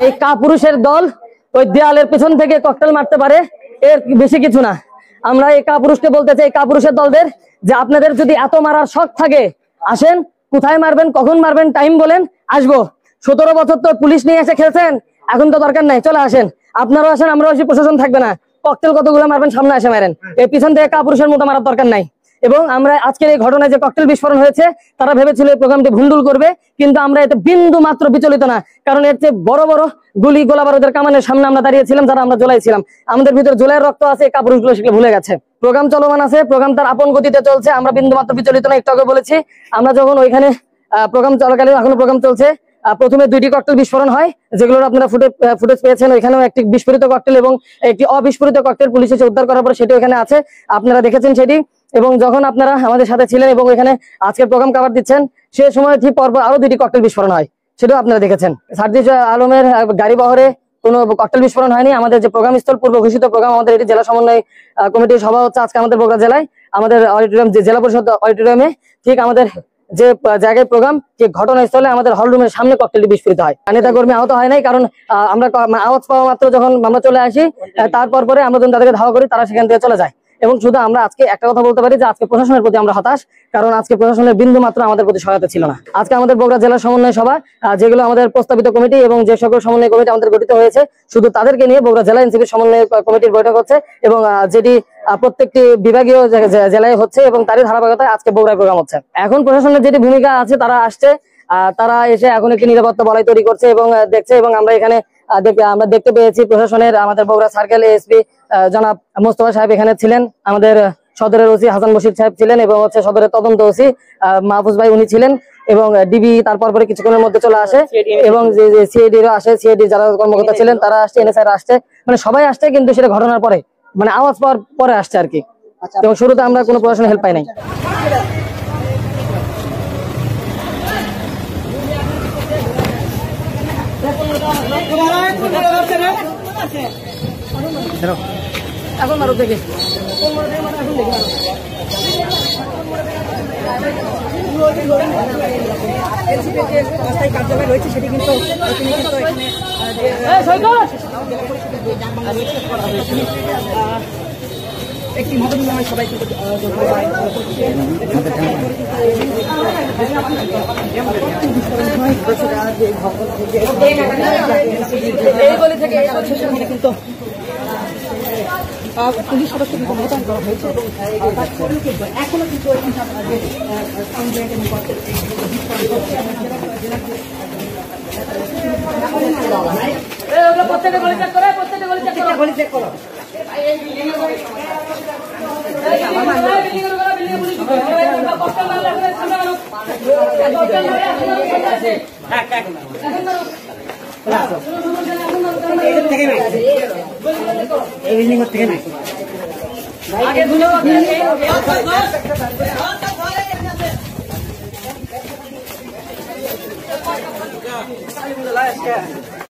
এই কাপুরুষের দল ওই দেয়ালের পেছন থেকে ককটেল মারতে পারে, এর বেশি কিছু না। আমরা এই কাপুরুষকে বলতে চাই, কাপুরুষের দলদের, যে আপনাদের যদি এত মারার শখ থাকে, আসেন, কোথায় মারবেন, কখন মারবেন, টাইম বলেন, আসবো। 17 বছর তো পুলিশ নিয়ে এসে খেলছেন, এখন তো দরকার নাই, চলে আসেন, আপনারাও আসেন, আমরাও আসি, প্রশাসন থাকবে না। ককটেল কতগুলো মারবেন, সামনে এসে মারেন, এই পিছন থেকে কাপুরুষের মতো মারার দরকার নাই। এবং আমরা আজকের এই ঘটনায় যে ককটেল বিস্ফোরণ হয়েছে, তারা ভেবেছিল এই প্রোগ্রামটি ভুন্ডুল করবে, কিন্তু আমরা এতে বিন্দু মাত্র বিচলিত না। কারণ এর চেয়ে বড় বড় গুলি গোলা বারুদের কামানের সামনে আমরা দাঁড়িয়েছিলাম, যারা আমরা জ্বলাইছিলাম। আমাদের ভিতরে জোলাইয়ের রক্ত আছে, এই কাপুরুষগুলো সেগুলো ভুলে গেছে। প্রোগ্রাম চলমান আছে, প্রোগ্রাম তার আপন গতিতে চলছে, আমরা বিন্দু মাত্র বিচলিত না। একটু আগে বলেছি, আমরা যখন ওইখানে প্রোগ্রাম চলাকালীন, এখনো প্রোগ্রাম চলছে, প্রথমে 2টি ককটেল বিস্ফোরণ হয়, যেগুলোর আপনারা ফুটেজ পেয়েছেন। ওইখানেও একটি বিস্ফোরিত ককটেল এবং একটি অবিস্ফোরিত ককটেল পুলিশ এসে উদ্ধার করার পর সেটি ওখানে আছে, আপনারা দেখেছেন সেটি। এবং যখন আপনারা আমাদের সাথে ছিলেন এবং এখানে আজকের প্রোগ্রাম কভার দিচ্ছেন, সে সময় ঠিক পরপর আরো 2টি ককটেল বিস্ফোরণ হয়, সেটাও আপনারা দেখেছেন। সার্জিস আলমের গাড়ি বহরে কোনো ককটেল বিস্ফোরণ হয়নি। আমাদের যে প্রোগ্রাম স্থল, পূর্ব ঘোষিত প্রোগ্রাম, আমাদের এটি জেলা সমন্বয় কমিটির সভা হচ্ছে আজকে আমাদের বগুড়া জেলায়, আমাদের অডিটোরিয়াম, যে জেলা পরিষদ অডিটোরিয়ামে, ঠিক আমাদের যে জায়গায় প্রোগ্রাম, যে ঘটনাস্থলে আমাদের হল রুমের সামনে ককটেলটি বিস্ফোরিত হয়। নেতা কর্মী আহত হয় নাই, কারণ আমরা আওয়াজ পাওয়া মাত্র যখন আমরা চলে আসি, তারপর পরে আমরা যখন তাদেরকে ধাওয়া করি, তারা সেখান থেকে চলে যায়। এবং শুধু আমরা আজকে একটা কথা বলতে পারি যে আজকে প্রশাসনের প্রতি আমরা হতাশ, কারণ আজকে প্রশাসনের বিন্দু মাত্র আমাদের প্রতি সহায়তা ছিল না। আজকে আমাদের বগুড়া জেলা সমন্বয় সভা, যেগুলো আমাদের প্রস্তাবিত কমিটি এবং যে সকল সমন্বয় কমিটি আমাদের গঠিত হয়েছে, শুধু তাদেরকে নিয়ে বগুড়া জেলা এনসিপি সমন্বয় কমিটির বৈঠক হচ্ছে, এবং যেটি প্রত্যেকটি বিভাগীয় জেলায় হচ্ছে, এবং তারই ধারাবাহিকতায় আজকে বগুড়ায় প্রোগ্রাম হচ্ছে। এখন প্রশাসনের যেটি ভূমিকা আছে, তারা আসছে, তারা এসে এখন একটি নিরাপত্তা বলয় তৈরি করছে এবং দেখছে। এবং আমরা এখানে আমরা দেখতে পেয়েছি প্রশাসনের, আমাদের বগুড়া সার্কেল এসপি জনাব মোস্তফা সাহেব এখানে ছিলেন, আমাদের সদরের ওসি হাসান বশির সাহেব ছিলেন, এবং হচ্ছে সদরের তদন্ত ওসি মাহফুজ ভাই উনি ছিলেন, এবং ডিবি তারপর পরে কিছুক্ষণের মধ্যে চলে আসে, এবং যে সিআইডিরও আসে, সিআইডি যারা কর্মকর্তা ছিলেন তারা আসছে, এনএসআই আসছে, মানে সবাই আসছে, কিন্তু সেটা ঘটনার পরে, মানে আওয়াজ পাওয়ার পরে আসছে আর কি। এবং শুরুতে আমরা কোনো প্রশাসনের হেল্প পাই নাই। এখন মারো দেখে কার্যালয় রয়েছে, সেটি কিন্তু একটি মহৎ সবাই কিন্তু পুলিশ সদস্য কিন্তু মোতায়েন করা হয়েছে, এবং এখনো কিন্তু প্রত্যেকটা গলি চেক করে, প্রত্যেকটা গলি চেক করো। থেকে